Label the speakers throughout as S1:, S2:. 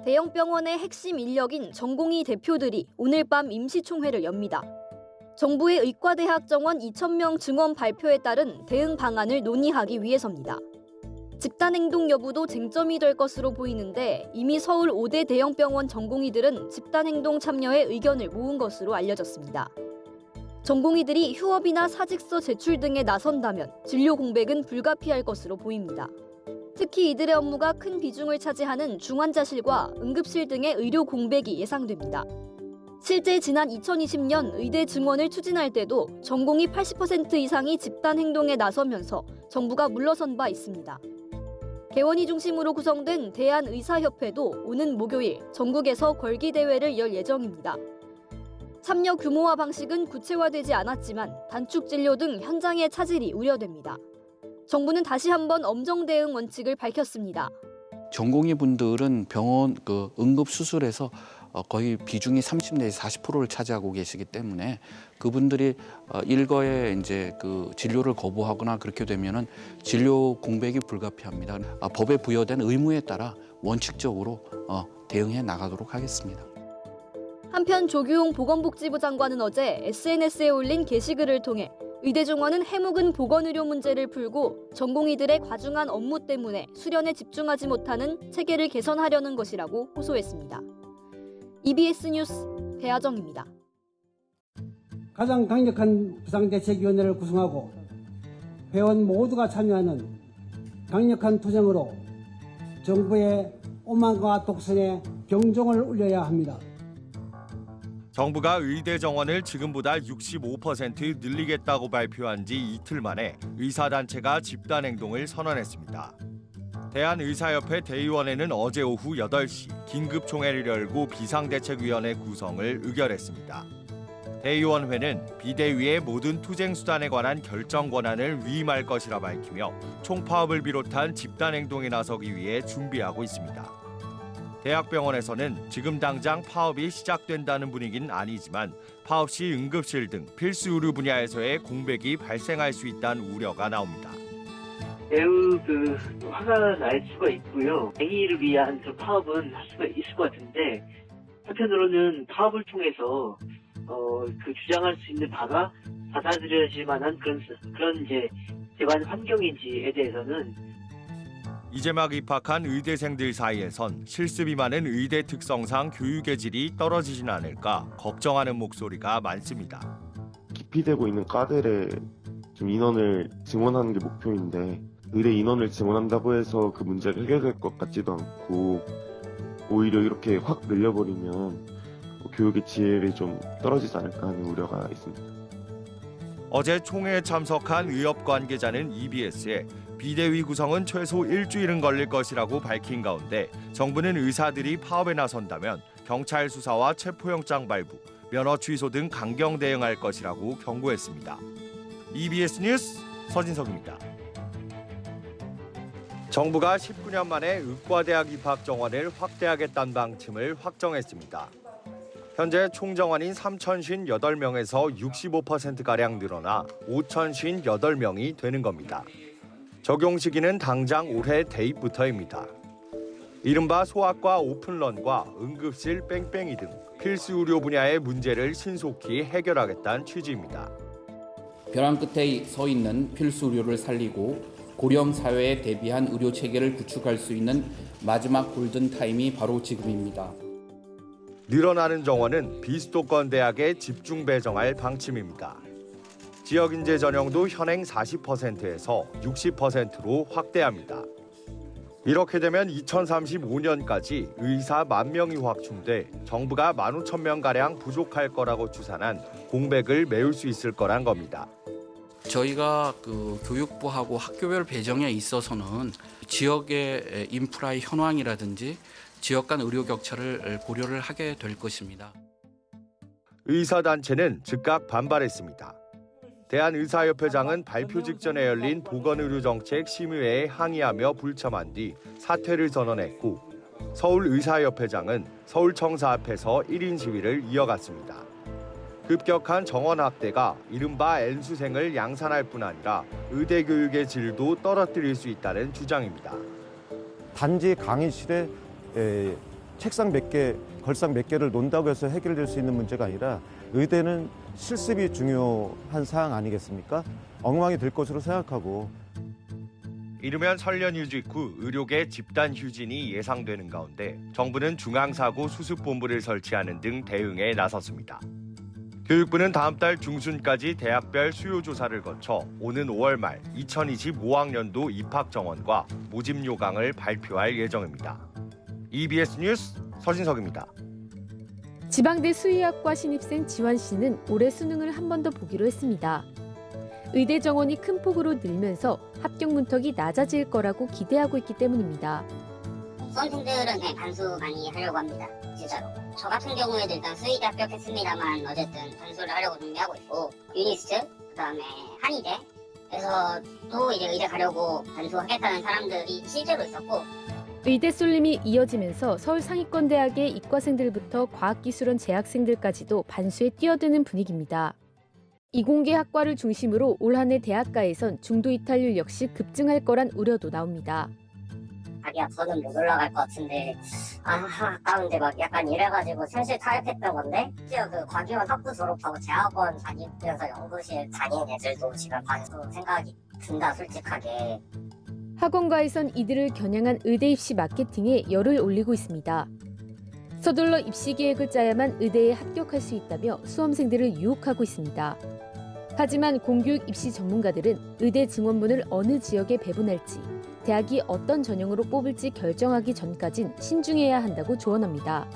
S1: 대형 병원의 핵심 인력인 전공의 대표들이 오늘 밤 임시총회를 엽니다. 정부의 의과대학 정원 2,000명 증원 발표에 따른 대응 방안을 논의하기 위해서입니다. 집단행동 여부도 쟁점이 될 것으로 보이는데 이미 서울 5대 대형 병원 전공의들은 집단행동 참여에 의견을 모은 것으로 알려졌습니다. 전공의들이 휴업이나 사직서 제출 등에 나선다면 진료 공백은 불가피할 것으로 보입니다. 특히 이들의 업무가 큰 비중을 차지하는 중환자실과 응급실 등의 의료 공백이 예상됩니다. 실제 지난 2020년 의대 증원을 추진할 때도 전공의 80% 이상이 집단 행동에 나서면서 정부가 물러선 바 있습니다. 개원이 중심으로 구성된 대한의사협회도 오는 목요일 전국에서 걸기대회를 열 예정입니다. 참여 규모와 방식은 구체화되지 않았지만 단축 진료 등 현장의 차질이 우려됩니다. 정부는 다시 한번 엄정 대응 원칙을 밝혔습니다.
S2: 전공의 분들은 병원 응급수술에서 거의 비중이 30 내지 40%를 차지하고 계시기 때문에 그분들이 일거에 이제 진료를 거부하거나 그렇게 되면은 진료 공백이 불가피합니다. 법에 부여된 의무에 따라 원칙적으로 대응해 나가도록 하겠습니다.
S1: 한편 조규용 보건복지부 장관은 어제 SNS에 올린 게시글을 통해 의대 증원은 해묵은 보건의료 문제를 풀고 전공의들의 과중한 업무 때문에 수련에 집중하지 못하는 체계를 개선하려는 것이라고 호소했습니다. EBS 뉴스 배아정입니다.
S3: 가장 강력한 비상대책위원회를 구성하고 회원 모두가 참여하는 강력한 투쟁으로 정부의 오만과 독선에 경종을 울려야 합니다.
S4: 정부가 의대 정원을 지금보다 65% 늘리겠다고 발표한 지 이틀 만에 의사단체가 집단행동을 선언했습니다. 대한의사협회 대의원회는 어제 오후 8시 긴급총회를 열고 비상대책위원회 구성을 의결했습니다. 대의원회는 비대위의 모든 투쟁 수단에 관한 결정 권한을 위임할 것이라 밝히며 총파업을 비롯한 집단행동에 나서기 위해 준비하고 있습니다. 대학병원에서는 지금 당장 파업이 시작된다는 분위기는 아니지만 파업 시 응급실 등 필수 의료 분야에서의 공백이 발생할 수 있다는 우려가 나옵니다.
S5: 매우 화가 날 수가 있고요. 행위를 위한 파업은 할 수가 있을 것 같은데 한편으로는 파업을 통해서 주장할 수 있는 바가 받아들여질 만한 그런 이제 재반 환경인지에 대해서는
S4: 이제 막 입학한 의대생들 사이에선 실습이 많은 의대 특성상 교육의 질이 떨어지진 않을까 걱정하는 목소리가 많습니다.
S6: 기피되고 있는 과들의 좀 인원을 증원하는 게 목표인데 의대 인원을 증원한다고 해서 그 문제가 해결될 것 같지도 않고 오히려 이렇게 확 늘려버리면 교육의 질이 좀 떨어지지 않을까 하는 우려가 있습니다.
S4: 어제 총회에 참석한 의협 관계자는 EBS에 비대위 구성은 최소 일주일은 걸릴 것이라고 밝힌 가운데 정부는 의사들이 파업에 나선다면 경찰 수사와 체포영장 발부, 면허 취소 등 강경 대응할 것이라고 경고했습니다. EBS 뉴스 서진석입니다. 정부가 19년 만에 의과대학 입학 정원을 확대하겠다는 방침을 확정했습니다. 현재 총 정원인 3,058명에서 65%가량 늘어나 5,058명이 되는 겁니다. 적용 시기는 당장 올해 대입부터입니다. 이른바 소아과 오픈런과 응급실 뺑뺑이 등 필수 의료 분야의 문제를 신속히 해결하겠다는 취지입니다.
S7: 벼랑 끝에 서 있는 필수 의료를 살리고 고령 사회에 대비한 의료 체계를 구축할 수 있는 마지막 골든타임이 바로 지금입니다.
S4: 늘어나는 정원은 비수도권 대학에 집중 배정할 방침입니다. 지역인재 전형도 현행 40%에서 60%로 확대합니다. 이렇게 되면 2035년까지 의사 10,000명이 확충돼 정부가 15,000명가량 부족할 거라고 추산한 공백을 메울 수 있을 거란 겁니다.
S8: 저희가 교육부하고 학교별 배정에 있어서는 지역의 인프라의 현황이라든지 지역 간 의료 격차를 고려를 하게 될 것입니다.
S4: 의사단체는 즉각 반발했습니다. 대한의사협회장은 발표 직전에 열린 보건의료정책 심의회에 항의하며 불참한 뒤 사퇴를 선언했고 서울의사협회장은 서울청사 앞에서 1인 시위를 이어갔습니다. 급격한 정원 확대가 이른바 N수생을 양산할 뿐 아니라 의대 교육의 질도 떨어뜨릴 수 있다는 주장입니다.
S9: 단지 강의실에 책상 몇 개, 걸상 몇 개를 논다고 해서 해결될 수 있는 문제가 아니라 의대는 실습이 중요한 사항 아니겠습니까? 엉망이 될 것으로 생각하고
S4: 이르면 설 연휴 직후 의료계 집단 휴진이 예상되는 가운데 정부는 중앙사고수습본부를 설치하는 등 대응에 나섰습니다. 교육부는 다음 달 중순까지 대학별 수요 조사를 거쳐 오는 5월 말 2025학년도 입학 정원과 모집 요강을 발표할 예정입니다. EBS 뉴스 서진석입니다.
S10: 지방대 수의학과 신입생 지환 씨는 올해 수능을 한 번 더 보기로 했습니다. 의대 정원이 큰 폭으로 늘면서 합격 문턱이 낮아질 거라고 기대하고 있기 때문입니다.
S11: 수험생들은 반수 많이 하려고 합니다. 진짜로. 저 같은 경우에도 일단 수의대 합격했습니다만 어쨌든 반수를 하려고 준비하고 있고 유니스트, 그다음에 한의대에서 또 이제 의대 가려고 반수하겠다는 사람들이 실제로 있었고
S10: 의대 쏠림이 이어지면서 서울 상위권대학의 이과생들부터 과학기술원 재학생들까지도 반수에 뛰어드는 분위기입니다. 이공계 학과를 중심으로 올 한 해 대학가에선 중도 이탈률 역시 급증할 거란 우려도 나옵니다.
S11: 자기야 더는 못 올라갈 것 같은데 아까운데 막 약간 이래가지고 슬슬 타협했던 건데 심지어 그 과기원 학부 졸업하고 대학원 다니면서 연구실 다니는 애들도 지금 반수 생각이 든다 솔직하게.
S10: 학원가에선 이들을 겨냥한 의대 입시 마케팅에 열을 올리고 있습니다. 서둘러 입시 계획을 짜야만 의대에 합격할 수 있다며 수험생들을 유혹하고 있습니다. 하지만 공교육 입시 전문가들은 의대 증원문을 어느 지역에 배분할지, 대학이 어떤 전형으로 뽑을지 결정하기 전까진 신중해야 한다고 조언합니다.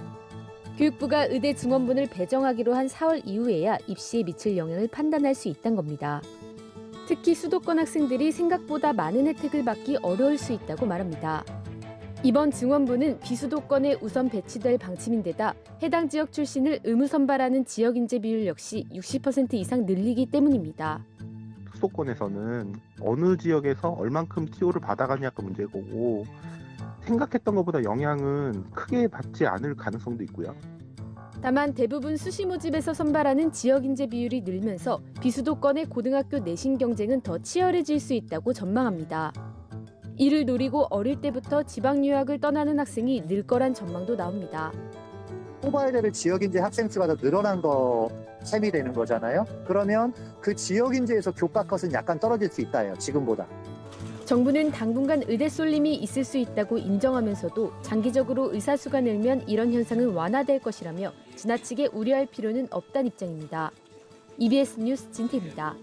S10: 교육부가 의대 증원문을 배정하기로 한 4월 이후에야 입시에 미칠 영향을 판단할 수 있다는 겁니다. 특히 수도권 학생들이 생각보다 많은 혜택을 받기 어려울 수 있다고 말합니다. 이번 증원부는 비수도권에 우선 배치될 방침인데다 해당 지역 출신을 의무 선발하는 지역 인재 비율 역시 60% 이상 늘리기 때문입니다.
S12: 수도권에서는 어느 지역에서 얼만큼 TO를 받아가냐가 문제고 생각했던 것보다 영향은 크게 받지 않을 가능성도 있고요.
S10: 다만 대부분 수시 모집에서 선발하는 지역 인재 비율이 늘면서 비수도권의 고등학교 내신 경쟁은 더 치열해질 수 있다고 전망합니다. 이를 노리고 어릴 때부터 지방 유학을 떠나는 학생이 늘 거란 전망도 나옵니다.
S13: 뽑아야 될 지역인재 학생 수가 더 늘어난 셈이 되는 거잖아요. 그러면 그 지역인재에서 교과 컷은 약간 떨어질 수 있다예요. 지금보다.
S10: 정부는 당분간 의대 쏠림이 있을 수 있다고 인정하면서도 장기적으로 의사 수가 늘면 이런 현상은 완화될 것이라며 지나치게 우려할 필요는 없다는 입장입니다. EBS 뉴스 진태입니다.